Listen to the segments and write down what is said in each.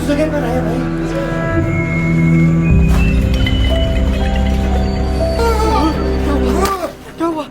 उस जगह पर है भाई। क्या हुआ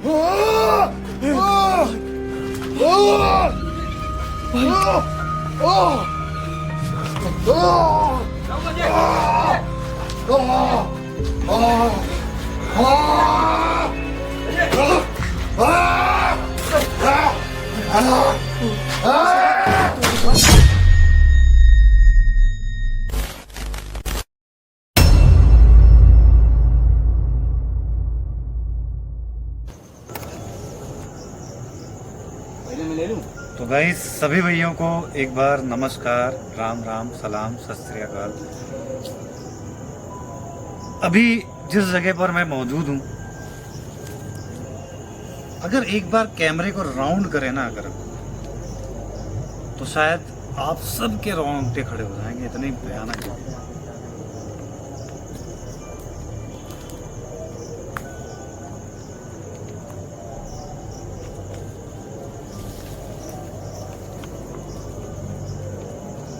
तो गाइस सभी भैयों को एक बार नमस्कार, राम राम, सलाम, सत श्री अकाल। अभी जिस जगह पर मैं मौजूद हूँ, अगर एक बार कैमरे को राउंड करें ना अगर, तो शायद आप सबके रोंगटे खड़े हो जाएंगे, इतनी भयानक है।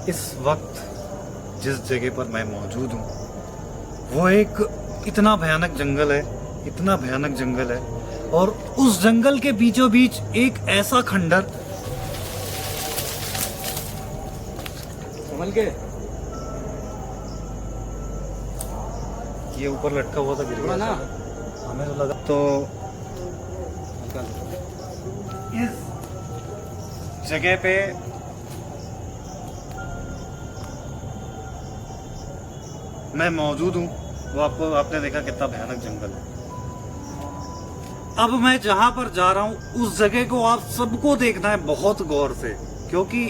इस वक्त जिस जगह पर मैं मौजूद हूँ वो एक इतना भयानक जंगल है, इतना भयानक जंगल है, और उस जंगल के बीचों बीच एक ऐसा खंडर, संभल के, ये ऊपर लटका हुआ था, गिर गया ना, हमें तो लगा। तो इस जगह पे मैं मौजूद हूँ, वो आपने देखा कितना भयानक जंगल है। अब मैं जहां पर जा रहा हूँ उस जगह को आप सबको देखना है बहुत गौर से, क्योंकि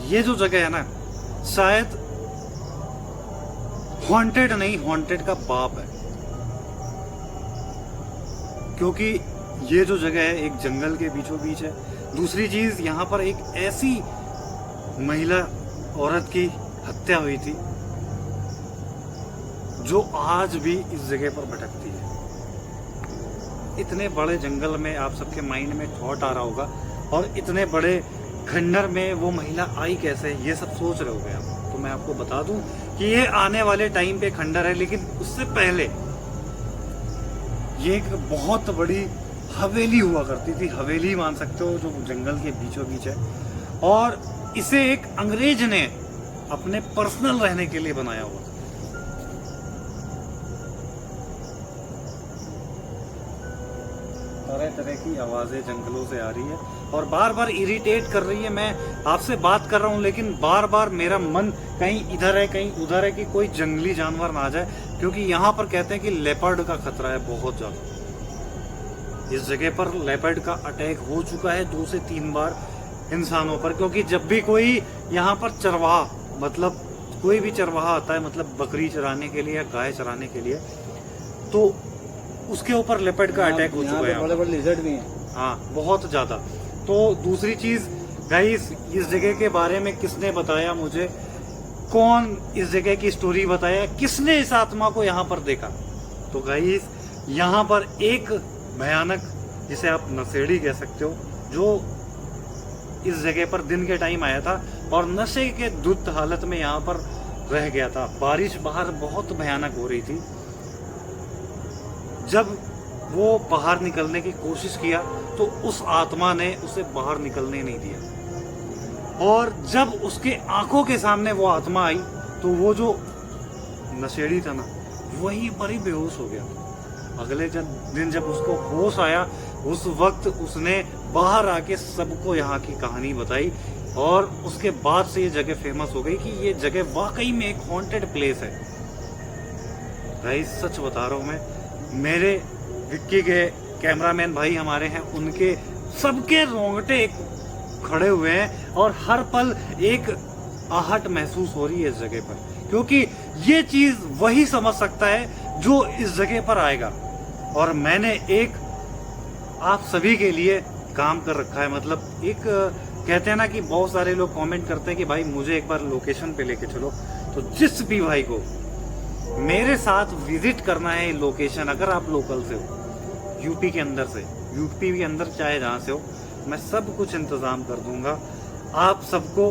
ये जो जगह है ना, शायद हॉन्टेड नहीं, हॉन्टेड का बाप है। क्योंकि ये जो जगह है एक जंगल के बीचों बीच है। दूसरी चीज, यहाँ पर एक ऐसी महिला औरत की हत्या हुई थी जो आज भी इस जगह पर भटकती है। इतने बड़े जंगल में आप सबके माइंड में थॉट आ रहा होगा, और इतने बड़े खंडर में वो महिला आई कैसे, ये सब सोच रहे होगे आप। तो मैं आपको बता दूं कि ये आने वाले टाइम पे खंडर है, लेकिन उससे पहले ये एक बहुत बड़ी हवेली हुआ करती थी। हवेली मान सकते हो, जो जंगल के बीचों बीच है, और इसे एक अंग्रेज ने अपने पर्सनल रहने के लिए बनाया हुआ था। तरह तरह की आवाजें जंगलों से आ रही है और बार बार इरिटेट कर रही है। मैं आपसे बात कर रहा हूँ, लेकिन बार बार मेरा मन कहीं इधर है कहीं उधर है कि कोई जंगली जानवर ना आ जाए, क्योंकि यहाँ पर कहते हैं कि लेपर्ड का खतरा है बहुत ज्यादा। इस जगह पर लेपर्ड का अटैक हो चुका है 2 से 3 बार इंसानों पर, क्योंकि जब भी कोई यहाँ पर चरवाहा, मतलब कोई भी चरवाहा आता है, मतलब बकरी चराने के लिए या गाय चराने के लिए, तो उसके ऊपर लेपर्ड का अटैक हो चुका है। बड़े-बड़े लिजर्ड भी हैं। हाँ, बहुत ज्यादा। तो दूसरी चीज गाइस, इस जगह के बारे में किसने बताया मुझे, कौन इस जगह की स्टोरी बताया, किसने इस आत्मा को यहाँ पर देखा? तो गाइस, यहाँ पर एक भयानक, जिसे आप नशेड़ी कह सकते हो, जो इस जगह पर दिन के टाइम आया था और नशे के धुत हालत में यहाँ पर रह गया था। बारिश बाहर बहुत भयानक हो रही थी। जब वो बाहर निकलने की कोशिश किया तो उस आत्मा ने उसे बाहर निकलने नहीं दिया, और जब उसके आंखों के सामने वो आत्मा आई तो वो जो नशेड़ी था ना, वही पर ही बेहोश हो गया। अगले दिन जब उसको होश आया, उस वक्त उसने बाहर आके सबको यहाँ की कहानी बताई, और उसके बाद से ये जगह फेमस हो गई कि ये जगह वाकई में एक हॉन्टेड प्लेस है। गाइस, सच बता रहा हूँ मैं, मेरे विक्की के कैमरामैन भाई हमारे हैं, उनके सबके रोंगटे खड़े हुए हैं, और हर पल एक आहट महसूस हो रही है इस जगह पर, क्योंकि ये चीज वही समझ सकता है जो इस जगह पर आएगा। और मैंने एक आप सभी के लिए काम कर रखा है, मतलब एक कहते हैं ना कि बहुत सारे लोग कमेंट करते हैं कि भाई मुझे एक बार लोकेशन पे लेके चलो, तो जिस भी भाई को मेरे साथ विजिट करना है लोकेशन, अगर आप लोकल से हो, यूपी के अंदर से, यूपी के अंदर चाहे जहाँ से हो, मैं सब कुछ इंतजाम कर दूंगा। आप सबको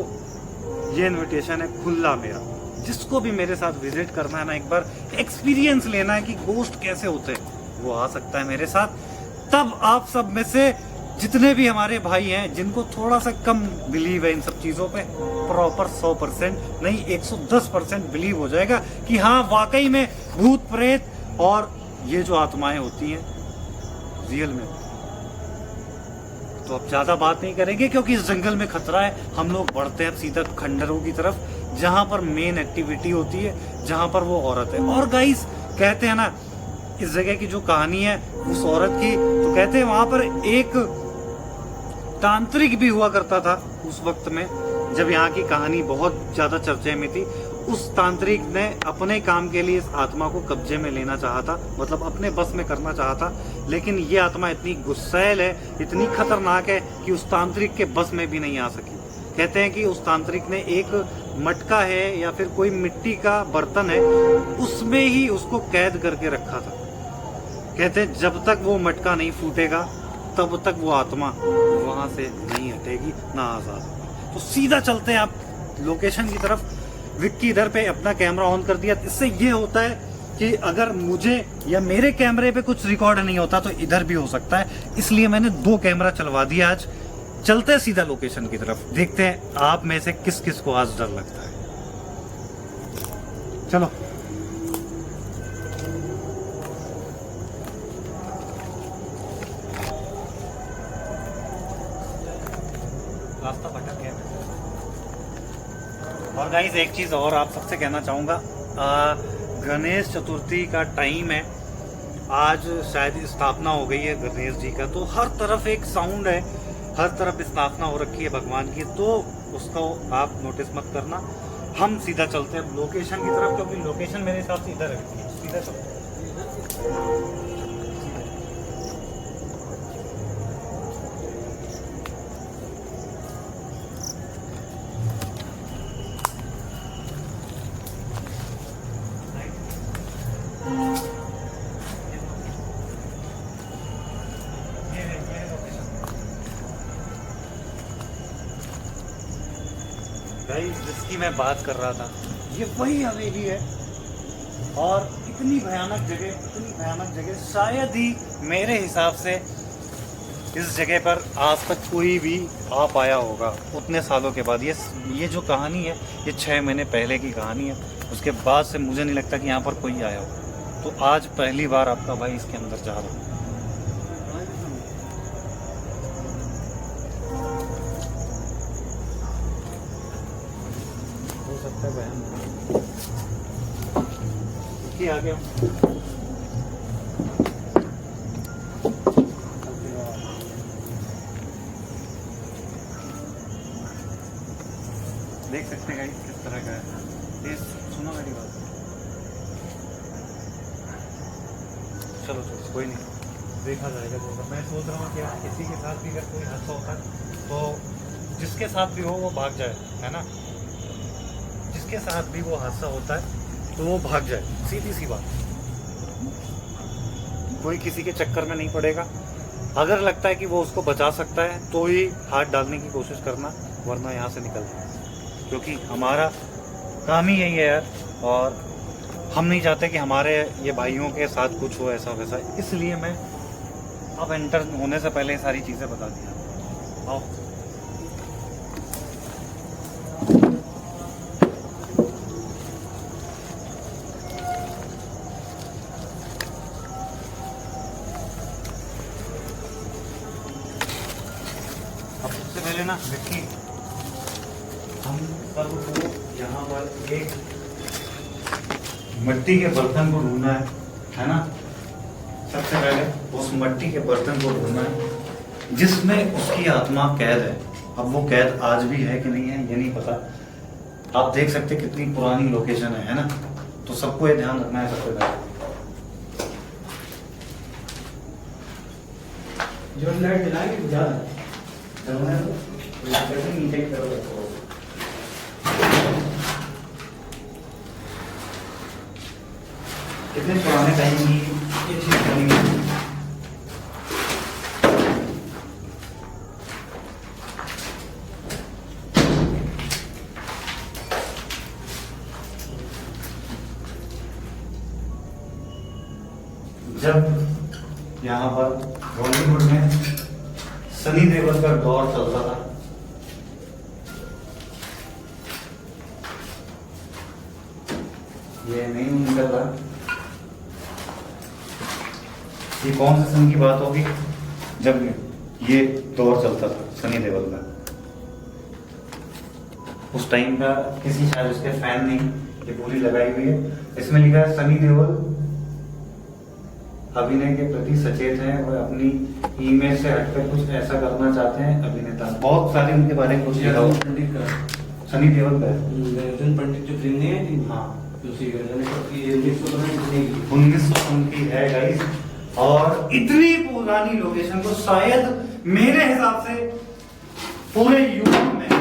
ये इनविटेशन है खुला मेरा, जिसको भी मेरे साथ विजिट करना है ना, एक बार एक्सपीरियंस लेना है कि गोस्ट कैसे होते हैं, वो आ सकता है मेरे साथ। तब आप सब में से जितने भी हमारे भाई हैं जिनको थोड़ा सा कम बिलीव है इन सब चीज़ों पे, प्रॉपर 100% नहीं 110% बिलीव हो जाएगा कि हाँ वाकई में भूत प्रेत और ये जो आत्माएं होती हैं रियल में। तो अब ज़्यादा बात नहीं करेंगे क्योंकि इस जंगल में खतरा है। हम लोग बढ़ते हैं अब सीधा खंडरों की तरफ, जहाँ पर मेन एक्टिविटी होती है, जहाँ पर वो औरत है। और गाइस कहते हैं ना, इस जगह की जो कहानी है उस औरत की, तो कहते हैं वहाँ पर एक तांत्रिक भी हुआ करता था उस वक्त में, जब यहाँ की कहानी बहुत ज़्यादा चर्चे में थी। उस तांत्रिक ने अपने काम के लिए इस आत्मा को कब्जे में लेना चाहा था, मतलब अपने बस में करना चाहा था, लेकिन ये आत्मा इतनी गुस्सैल है, इतनी खतरनाक है कि उस तांत्रिक के बस में भी नहीं आ सकी। कहते हैं कि उस तांत्रिक ने एक मटका है या फिर कोई मिट्टी का बर्तन है, उसमें ही उसको कैद करके रखा था। कहते हैं जब तक वो मटका नहीं फूटेगा तब तक वो आत्मा वहां से नहीं हटेगी, ना आजाद होगी। तो सीधा चलते हैं आप लोकेशन की तरफ। विक्की इधर पे अपना कैमरा ऑन कर दिया। इससे ये होता है कि अगर मुझे या मेरे कैमरे पे कुछ रिकॉर्ड नहीं होता तो इधर भी हो सकता है, इसलिए मैंने 2 कैमरा चलवा दिया आज। चलते हैं सीधा लोकेशन की तरफ, देखते हैं आप में से किस किस को आज डर लगता है। चलो रास्ता भटक गया। और गाइस एक चीज़ और आप सबसे कहना चाहूँगा, गणेश चतुर्थी का टाइम है, आज शायद स्थापना हो गई है गणेश जी का, तो हर तरफ एक साउंड है, हर तरफ स्थापना हो रखी है भगवान की, तो उसको आप नोटिस मत करना। हम सीधा चलते हैं लोकेशन की तरफ, क्योंकि लोकेशन मेरे हिसाब से इधर है। सीधा चलते हैं। गाइस जिसकी मैं बात कर रहा था ये वही हवेली है, और इतनी भयानक जगह शायद ही मेरे हिसाब से इस जगह पर आज तक कोई भी आ पाया होगा उतने सालों के बाद। ये जो कहानी है ये 6 महीने पहले की कहानी है, उसके बाद से मुझे नहीं लगता कि यहाँ पर कोई आया हो। तो आज पहली बार आपका भाई इसके अंदर जा रहा हूँ। आ गया देख सकते हैं किस तरह का है ये। सुनो मेरी बात, चलो कोई नहीं, देखा जाएगा। तो मैं सोच रहा हूँ कि किसी के साथ भी अगर कोई हादसा होता है तो जिसके साथ भी हो वो भाग जाए, है ना। जिसके साथ भी वो हादसा होता है तो वो भाग जाए, सीधी सी बात। कोई किसी के चक्कर में नहीं पड़ेगा। अगर लगता है कि वो उसको बचा सकता है तो ही हाथ डालने की कोशिश करना, वरना यहाँ से निकल जाए, क्योंकि हमारा काम ही यही है यार। और हम नहीं चाहते कि हमारे ये भाइयों के साथ कुछ हो ऐसा वैसा, इसलिए मैं अब एंटर होने से पहले सारी चीज़ें बता दिया। आओ पहले ना विक्की, हम सबको यहाँ पर एक मिट्टी के बर्तन को ढूंढना है ना। सबसे पहले उस मिट्टी के बर्तन को ढूंढना है जिसमें उसकी आत्मा कैद है। अब वो कैद आज भी है कि नहीं है ये नहीं पता। आप देख सकते कितनी पुरानी लोकेशन है ना। तो सबको ये ध्यान रखना है सबसे पहले। जो लाइट जलाएंगे बुझा है। नीचे की तरफ रखो। कितने पुराने टाइम की ये चीज करनी है। जब यहाँ पर बॉलीवुड में सनी देओल का दौर चलता था, ये नहीं निकल रहा, ये कौन से सन की बात होगी जब ये दौर चलता था सनी देओल का। उस टाइम का किसी शायद उसके फैन ने ये पूरी लगाई हुई है। इसमें लिखा है सनी देओल अभिनय के प्रति सचेत हैं और अपनी इमेज से हटकर कुछ ऐसा करना चाहते हैं अभिनेता। बहुत सारे उनके बारे में कुछ लिखा हुआ। पंडित का सनी देओल का अर्जुन पंडित जो फिल्म नहीं है हाँ उसी का मैंने कहा ये 1919 1900 की है गाइस, और इतनी पुरानी लोकेशन को शायद मेरे हिसाब से पूरे यूरोप में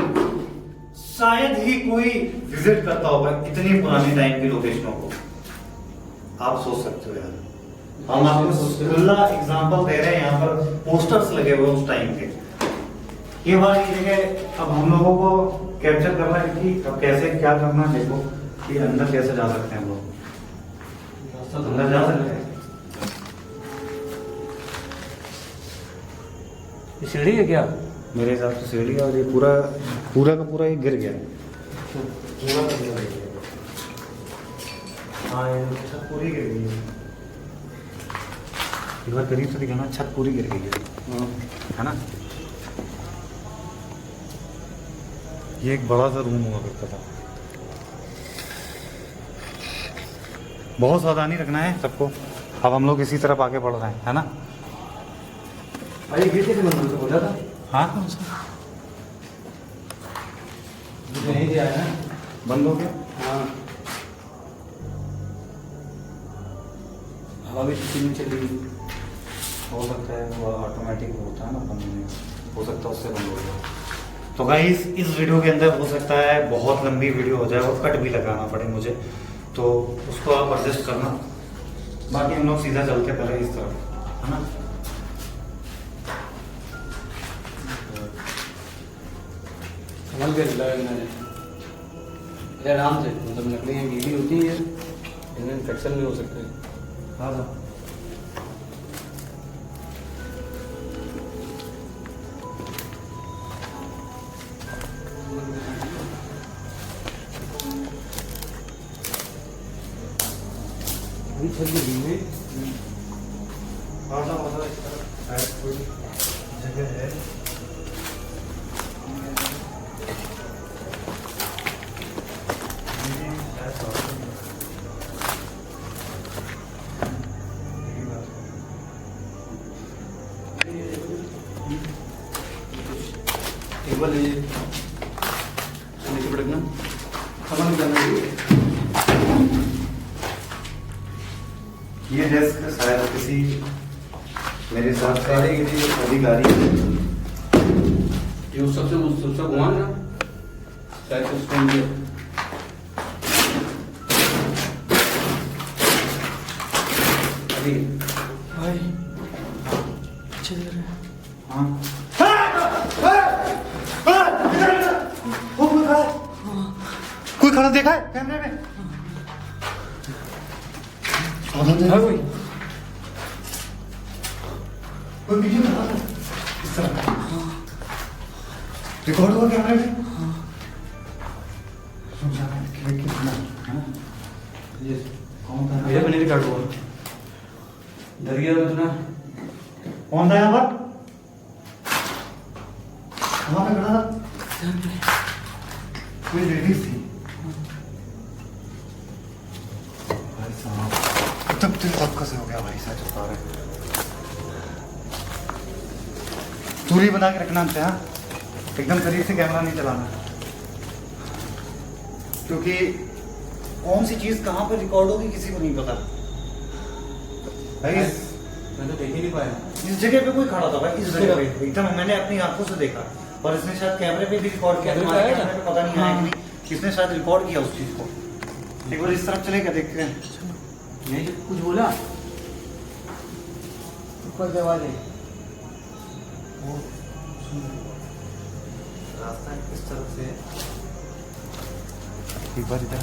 शायद ही कोई विजिट करता होगा, इतनी पुरानी टाइम की लोकेशनों को। आप सोच सकते हो यार, हम आपको खुला एग्जांपल दे रहे हैं। यहाँ पर पोस्टर्स लगे हुए उस टाइम के। ये बात ये जगह अब हम लोगों को कैप्चर करना है कि अब कैसे क्या करना है। देखो कि अंदर कैसे जा सकते हैं हम लोग, अंदर जा सकते हैं। ये सीढ़ी है क्या? मेरे हिसाब से सीढ़ी है, और ये पूरा पूरा का पूरा ये गिर गया है। पूरा का पूरा है। हाँ ये छत पूरी गिर गई है। एक बार करीब से दिखाना, छत पूरी गिर गई है ना। ये एक बड़ा सा रूम हुआ करता था। बहुत सावधानी रखना है सबको। अब हम लोग इसी तरफ आगे बढ़ रहे हैं, है ना। अरे गिर के मंदिर से बोला था। हाँ मुझे नहीं दिया है ना, बंद हो गया। हाँ हवा भी कितनी चली गई। हो सकता है वो ऑटोमेटिक होता है ना बंद में, हो सकता है उससे बंद हो जाए। तो गाइस इस वीडियो के अंदर हो सकता है बहुत लंबी वीडियो हो जाए और कट भी लगाना पड़े मुझे, तो उसको आप एडजस्ट करना। बाकी हम लोग सीधा चलते पहले इस तरफ, है ना। संभल के लगा मैंने आराम से, मतलब लकड़ियाँ गीली होती हैं, इनमें इन्फेक्शन भी हो सकते हैं। हाँ छत की दी में कोई जगह है। एक बार लीजिए, नीचे पटकना, सामान करना है। ये डेस्क शायद किसी मेरे साथ से अधिकारी ये उस सबसे घुमा ना, शायद उसको मुझे अभी भाई अच्छे लग रहे हैं। हाँ कोई खड़ा देखा है कैमरे में? हाँ कोई कोई वीडियो बना था इस तरह रिकॉर्ड हुआ कैमरे में। ये कौन था? भैया मैंने रिकॉर्ड हुआ, डर गया मैं इतना। कौन था यहाँ पर? वहाँ पे खड़ा था कोई लेडीज थी। भाई साहब तब तक कैसे हो गया भाई साहब, चुप रहे। दूरी बना के रखना है, हाँ एकदम करीब से कैमरा नहीं चलाना, क्योंकि कौन सी चीज कहाँ पे रिकॉर्ड होगी किसी को नहीं पता भाई। मैं तो देख ही नहीं पाया। इस जगह पे कोई खड़ा था भाई, इस जगह पे एकदम मैंने अपनी आंखों से देखा, और इसने शायद कैमरे पे भी रिकॉर्ड किया। कैमरे तुम्हारे पे आया कैमरे पे पता नहीं आया कि नहीं, इसने शायद रिकॉर्ड किया उस चीज को। एक बार इस तरफ चलेगा, देखते हैं। नहीं कुछ बोला ऊपर से आवाज आई। रास्ता किस तरफ से है? एक बार इधर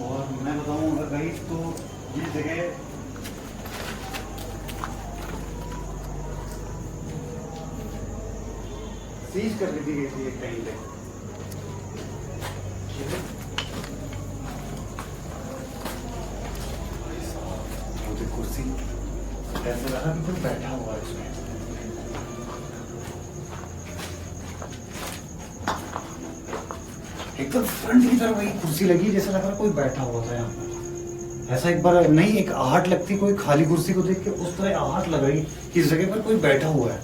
और मैं बताऊं अगर गाइस तो ये जगह सीज कर ली गई थी एक टाइम पे। मुझे कुर्सी ऐसे लगा कि कोई बैठा हुआ है इसमें। एकदम फ्रंट की तरफ वही कुर्सी लगी जैसे लग रहा कोई बैठा हुआ था यहाँ पर। ऐसा एक बार नहीं, एक आहट लगती कोई खाली कुर्सी को देख के, उस तरह आहट लग रही कि इस जगह पर कोई बैठा हुआ है।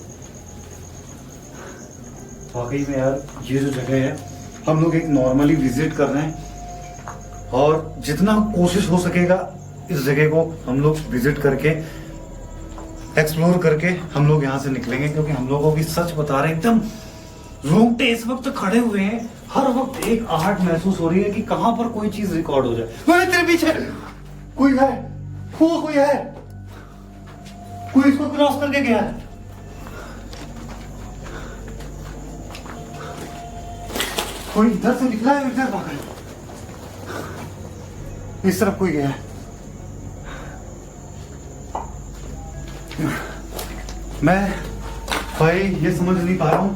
वाकई में यार ये जो जगह है, हम लोग एक नॉर्मली विजिट कर रहे हैं और जितना कोशिश हो सकेगा इस जगह को हम लोग विजिट करके एक्सप्लोर करके हम लोग यहाँ से निकलेंगे, क्योंकि हम लोगों की सच बता रहे हैं एकदम रोंगटे इस वक्त खड़े हुए हैं। हर वक्त एक आहट महसूस हो रही है कि कहां पर कोई चीज रिकॉर्ड हो जाए। तेरे पीछे कोई है, कोई है, कोई इसको क्रॉस करके गया है। कोई इधर से निकला है, इधर भागा है, इस तरफ कोई गया है। मैं भाई ये समझ नहीं पा रहा हूं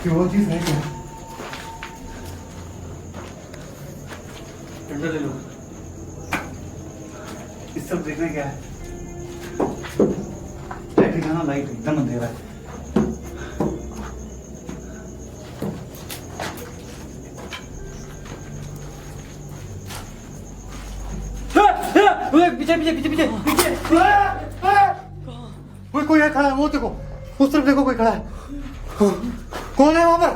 कि वो चीज है क्या। ले लो। इस सब देखने क्या है। लाइट दिखाना, लाइट एकदम अंधेरा है। पीछे पीछे पीछे पीछे पीछे कोई है खड़ा है, वो देखो, उस तरफ देखो कोई खड़ा है। कौन है वहां पर?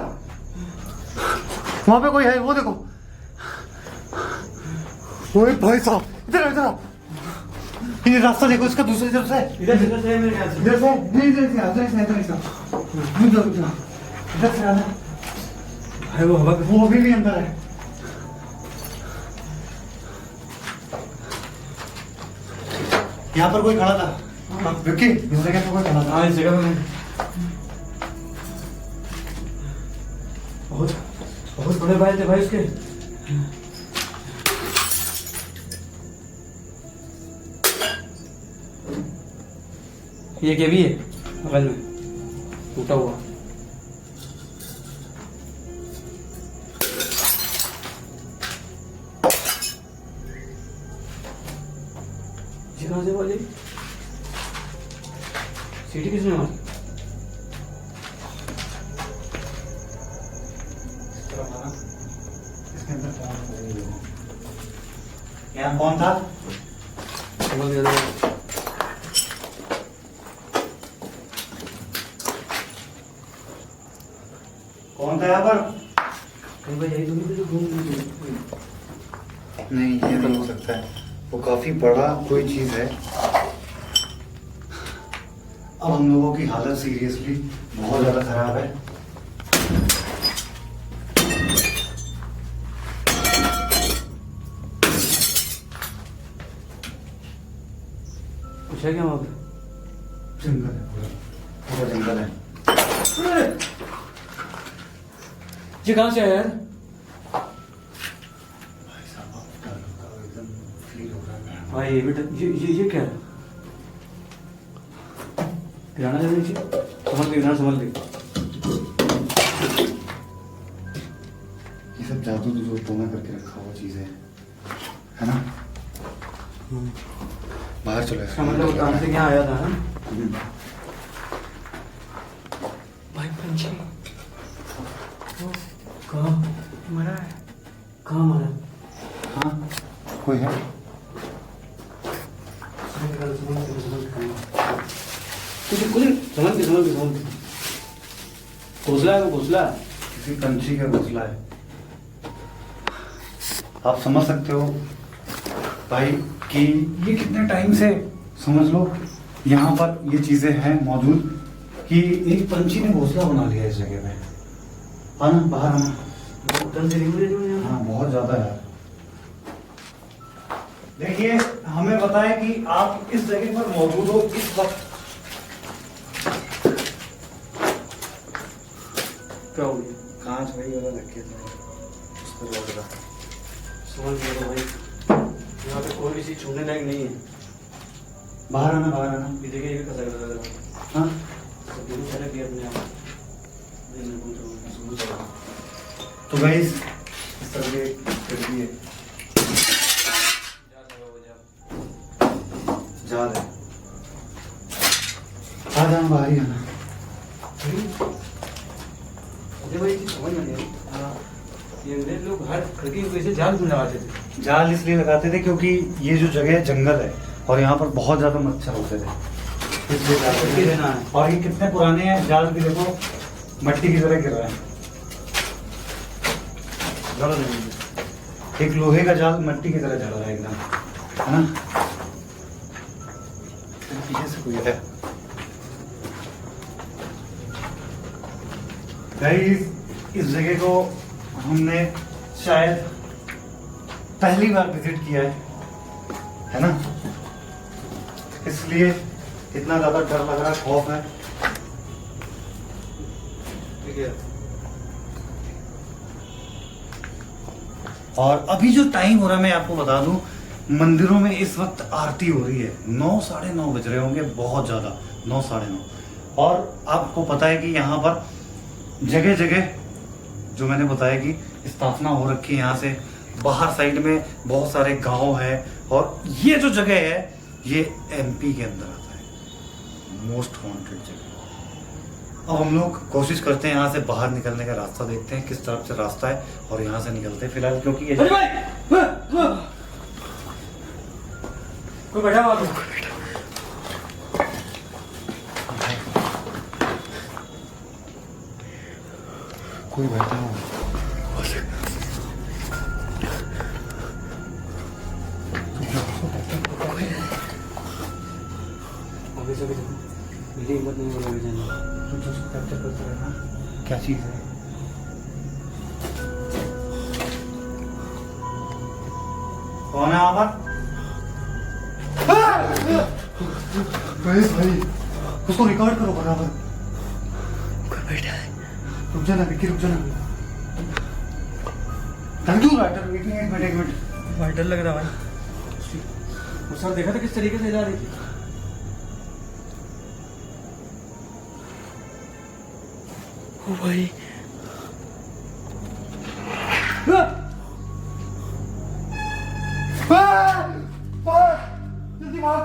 वहां पे कोई है, वो देखो। ओए भाई साहब, इधर इधर ये रास्ता देखो, इसका दूसरी तरफ से इधर इधर से मेरे ख्याल से इधर से नहीं, इधर से इधर से आना भाई। वो हवा वो भी अंदर है। यहाँ पर कोई खड़ा था विक्की, इस जगह पे कोई खड़ा था। हाँ, इस जगह पे बहुत बहुत बड़े भाई थे भाई उसके। ये क्या भी है बगल में टूटा हुआ। ये कहाँ से वाली सीटी किसने मारी? इसके अंदर यहाँ कौन था? समझ गया। कौन था यहाँ पर? कहीं भाई यही तो नहीं जो घूम नहीं, ये तो हो सकता है, वो काफी बड़ा कोई चीज है। अब हम लोगों की हालत सीरियसली बहुत ज्यादा खराब है। कुछ है क्या वहाँ पे? जंगल है, पूरा जंगल है। ये कहाँ से आया यार? भाई साहब अब डर लगा, एकदम फील हो रहा है। भाई ये बेटा ये क्या है? किराना ले लीजिए, संभल के किराना संभल के। ये सब जादू जो टोना करके रखा हुआ चीज है ना? बाहर चलो। इसका मतलब काम से यहाँ आया था ना? भाई पंछी कहाँ मरा है? कहाँ मरा? हाँ कोई है? कुछ समझ के घोसला है, वो घोसला किसी पंछी का घोंसला है। आप समझ सकते हो भाई कि ये कितने टाइम से, समझ लो यहाँ पर ये चीजें हैं मौजूद कि एक पंछी ने घोंसला बना लिया इस जगह पे। आना बाहर आना। हाँ बहुत ज्यादा है। देखिए हमें बताएं कि आप इस जगह पर मौजूद हो इस वक्त। क्या हो गया? कांच वही वाला लग गया था। समझ गया भाई, यहाँ पे कोई भी चीज छूने लायक नहीं है। बाहर आना, बाहर आना। ये देखिए ये कैसा लग रहा है। हाँ सब दोनों सारे किया अपने आप। नहीं मैं पूछ रहा हूँ, सुनो चला। तो गाइस इस तरह के खिड़की है, जा रहे आ जाना, बाहर ही आना। अरे भाई ये समझ में नहीं आई। हाँ, ये अंग्रेज लोग हर खिड़की को ऐसे जाल क्यों लगाते थे? जाल इसलिए लगाते थे क्योंकि ये जो जगह जंगल है और यहाँ पर बहुत ज्यादा मच्छर होते थे, इसलिए जाल खिड़की देना है। और ये कितने पुराने हैं, जाल भी देखो मट्टी की तरह गिर रहा है। जरूर नहीं। एक लोहे का जाल मट्टी की तरह जल रहा है एकदम, है ना। पीछे से कोई है। गाइस इस जगह को हमने शायद पहली बार विजिट किया है ना, इसलिए इतना ज्यादा डर लग रहा है, खौफ है। ठीक है। और अभी जो टाइम हो रहा है मैं आपको बता दूं, मंदिरों में इस वक्त आरती हो रही है। 9 साढ़े 9 बज रहे होंगे, बहुत ज्यादा, 9 साढ़े 9। और आपको पता है कि यहाँ पर जगह जगह जो मैंने बताया कि स्थापना हो रखी है। यहाँ से बाहर साइड में बहुत सारे गांव है, और ये जो जगह है ये एमपी के अंदर आता है, मोस्ट वांटेड जगह। अब हम लोग कोशिश करते हैं यहाँ से बाहर निकलने का रास्ता, देखते हैं किस तरफ से रास्ता है और यहाँ से निकलते हैं फिलहाल, क्योंकि ये कोई बैठा हुआ है? कोई बैठा हुआ है। अभी से मेरी हिम्मत नहीं हो रही जाने। तो उसको कैप्चर करते रहना, क्या चीज़ है। कौन है वहाँ पर? भाई उसको रिकॉर्ड करो बराबर। कोई बैठा है? रुक जाना विक्की, रुक जाना। थैंक यू राइटर, एक मिनट। भाई डर लग रहा है भाई। वो सर देखा था किस तरीके से जा रही थी? ओ भाई जल्दी भाग।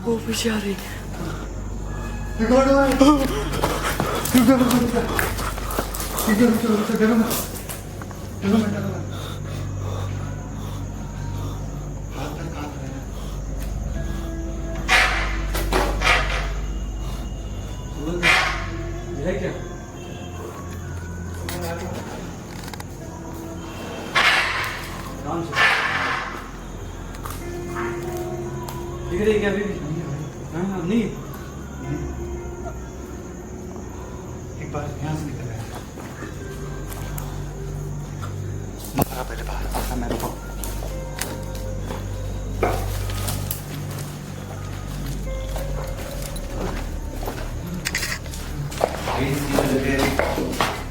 वो पीछे आ रही। रिकॉर्ड हो रहा है। रुक जा, डरो मत। है क्या? आराम से दिख रही है क्या अभी भी? हाँ नहीं, एक बार यहाँ से निकल रहा है। पहले बाहर मैं रुको।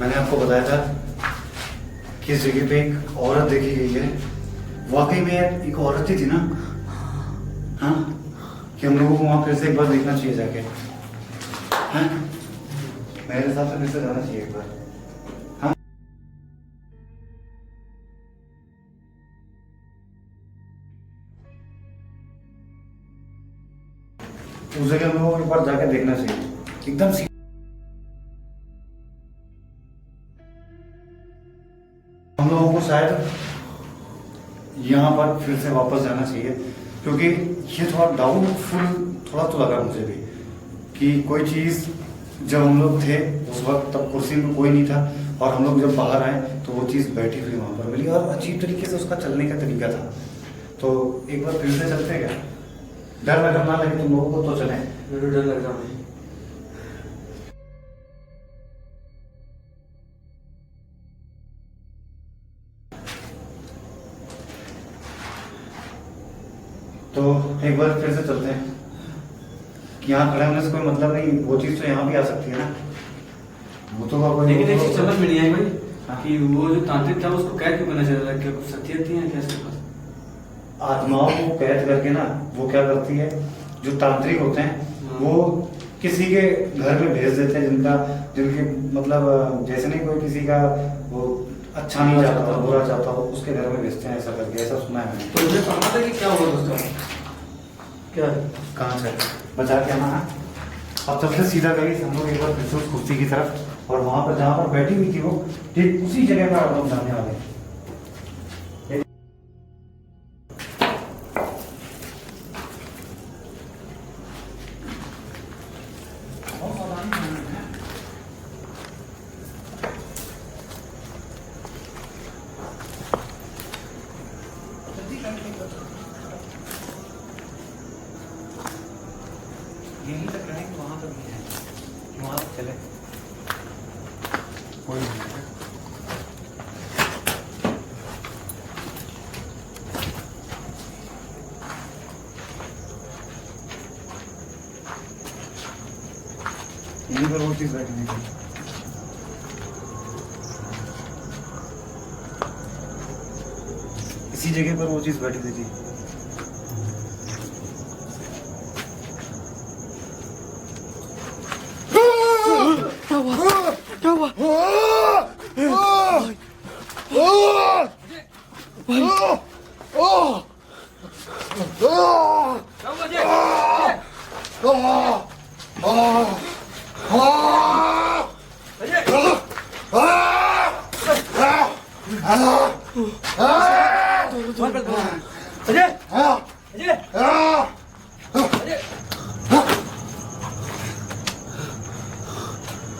मैंने आपको बताया था कि इस जगह पे एक औरत देखी गई है। वाकई में एक औरत ही थी ना? हाँ, कि हम लोगों को वहां फिर से एक बार देखना चाहिए जाके। हाँ, मेरे हिसाब से फिर से जाना चाहिए एक बार। हाँ, उस जगह हम लोगों को एक बार जाके देखना चाहिए एकदम। हम लोगों को शायद यहाँ पर फिर से वापस जाना चाहिए, क्योंकि ये थोड़ा डाउटफुल थोड़ा तो लगा मुझे भी कि कोई चीज़, जब हम लोग थे उस वक्त तब कुर्सी में कोई नहीं था, और हम लोग जब बाहर आए तो वो चीज़ बैठी हुई वहाँ पर मिली, और अजीब तरीके से उसका चलने का तरीका था। तो एक बार फिर से चलते हैं क्या? डर अगर ना लगे तुम लोगों को तो चलें। मेरे डर लग रहा है। तो एक बार फिर से चलते हैं कि यहाँ खड़े होने से कोई मतलब नहीं, वो चीज़ तो यहाँ भी आ सकती है ना। वो तो लेकिन एक चीज समझ में नहीं आई भाई, हाँ। कि वो जो तांत्रिक था उसको कैद क्यों करना चाहता था? क्या कुछ शक्तियाँ थी या क्या इसके पास? आत्माओं को कैद करके ना वो क्या करती है, जो तांत्रिक होते हैं वो किसी के घर में भेज देते हैं जिनके मतलब जैसे नहीं कोई किसी का वो अच्छा नहीं चाहता हो, बुरा चाहता हो, उसके घर में भेजते हैं ऐसा करके, ऐसा सुना है मैंने। तो मुझे पता था कि क्या हुआ उसका, क्या कहाँ से बचा के आना है। अब सबसे सीधा गई हम लोग एक बार फिर से उस कुर्सी की तरफ, और वहां पर जहाँ पर बैठी हुई थी वो ठीक उसी जगह पर हम लोग जाने वाले हैं। यहीं तक रहेंगे, वहां पर भी है, वहां पर चले कोई नहीं है। यहीं पर वो चीज बैठने की, इसी जगह पर वो चीज बैठी थी। क्या हुआ?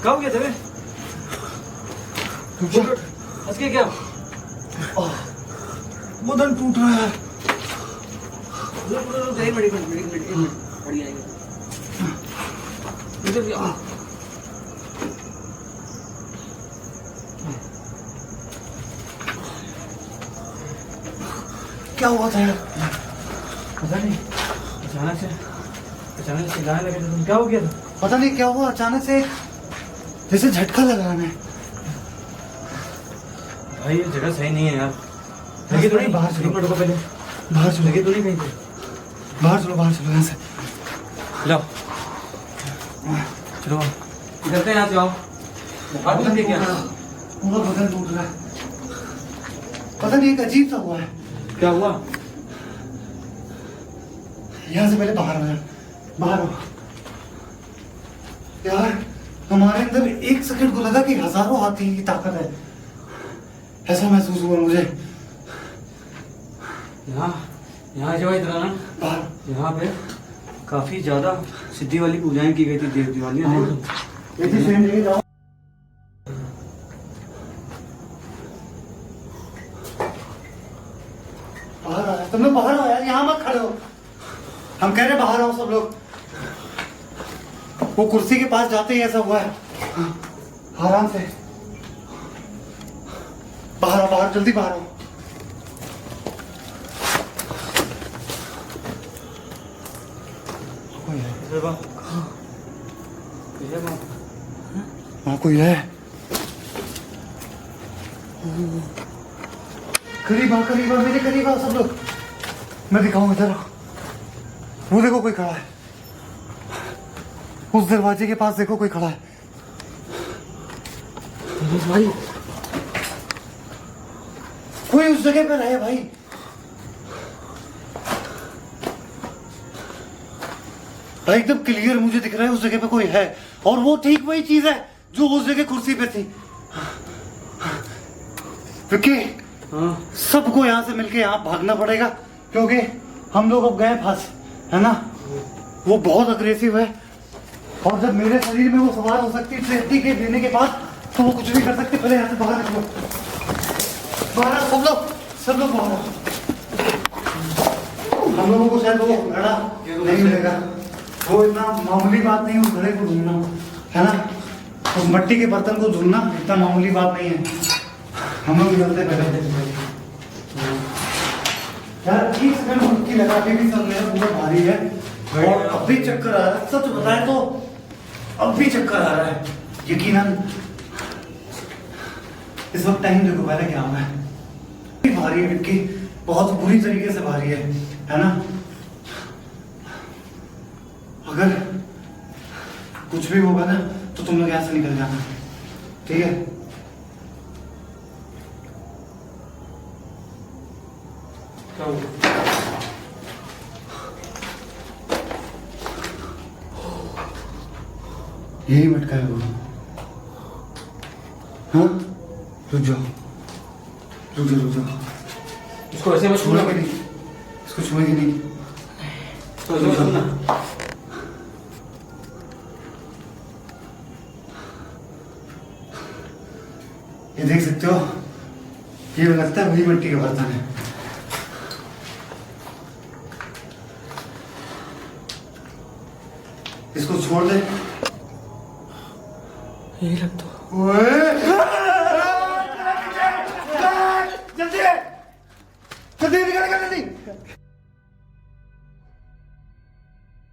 कब गए थे? हंस के क्या? बदन टूट रहा है। एक मिनट बढ़िया आएगा। क्या हुआ था यार? पता नहीं, अचानक से गाने लगे थे। तुम क्या हो गया था? पता नहीं क्या हुआ, अचानक से जैसे झटका लगा हमें। भाई ये जगह सही नहीं है यार। लगे तो नहीं? बाहर चलो, एक मिनट रुको पहले। बाहर चलो, लगे तो नहीं कहीं पे? बाहर चलो यहाँ से। जाओ चलो निकलते हैं यहाँ से। आओ बुखार तो नहीं क्या? पूरा बदन टूट रहा है। पता नहीं एक अजीब सा हुआ है। क्या हुआ? यहाँ से पहले बाहर आ, बाहर आओ यार। हमारे अंदर एक सेकंड को लगा कि हजारों हाथी की ताकत है, ऐसा महसूस हुआ मुझे। यहाँ जो इतना ना, बाहर यहाँ पे काफी ज्यादा सिद्धि वाली पूजाएं की गई थी देव दिवालियां। इसी सेम जगह जाओ। बाहर आ, तुम लोग बाहर आओ यार, यहाँ मत खड़े हो। हम कह रहे बाहर आओ सब लोग। वो कुर्सी के पास जाते ही ऐसा हुआ है। आराम से बाहर आओ, बाहर जल्दी बाहर आओ। कोई है वहाँ, कोई है। करीब आओ, करीब आओ, मेरे करीब आओ सब लोग। मैं दिखाऊं, इधर आओ। वो देखो कोई खड़ा है, उस दरवाजे के पास देखो कोई खड़ा है। भाई कोई उस जगह पर है भाई। भाई एकदम क्लियर मुझे दिख रहा है उस जगह पे कोई है, और वो ठीक वही चीज है जो उस जगह कुर्सी पे थी। विक्की, सबको यहाँ से मिलके यहाँ भागना पड़ेगा, क्योंकि हम लोग अब गए फंस, है ना। वो बहुत अग्रेसिव है, और जब मेरे शरीर में वो सवार हो सकती है सेफ्टी के देने के बाद, तो वो कुछ भी कर सकते। पहले यहाँ से बाहर निकलो, बाहर सब लोग बाहर। हम लोगों को शायद वो घड़ा नहीं मिलेगा। वो इतना मामूली बात नहीं उस घड़े को ढूंढना, है ना। उस मट्टी के बर्तन को ढूंढना इतना मामूली बात नहीं है। हम लोग निकलते पहले यार। एक सेकंड मुक्की लगा के भी सर मेरा पूरा भारी है, और अब भी चक्कर आ रहा है। सच बताए तो अब भी चक्कर आ रहा है यकीनन। इस वक्त टाइम देखो पहले क्या हुआ है। भारी है विक्की, बहुत बुरी तरीके से भारी है ना। अगर कुछ भी होगा ना तो तुम लोग यहाँ से निकल जाना, ठीक है? क्या हुआ? यही मटका है वो। हाँ, रुक जाओ, रुक जाओ, रुक जाओ। इसको ऐसे मत छूना। नहीं, इसको छुएंगे नहीं। इसको ऐसे मत छूना। ये देख सकते हो, ये लगता है वही मिट्टी का बर्तन है। इसको छोड़ दे। यही लगता है। ओए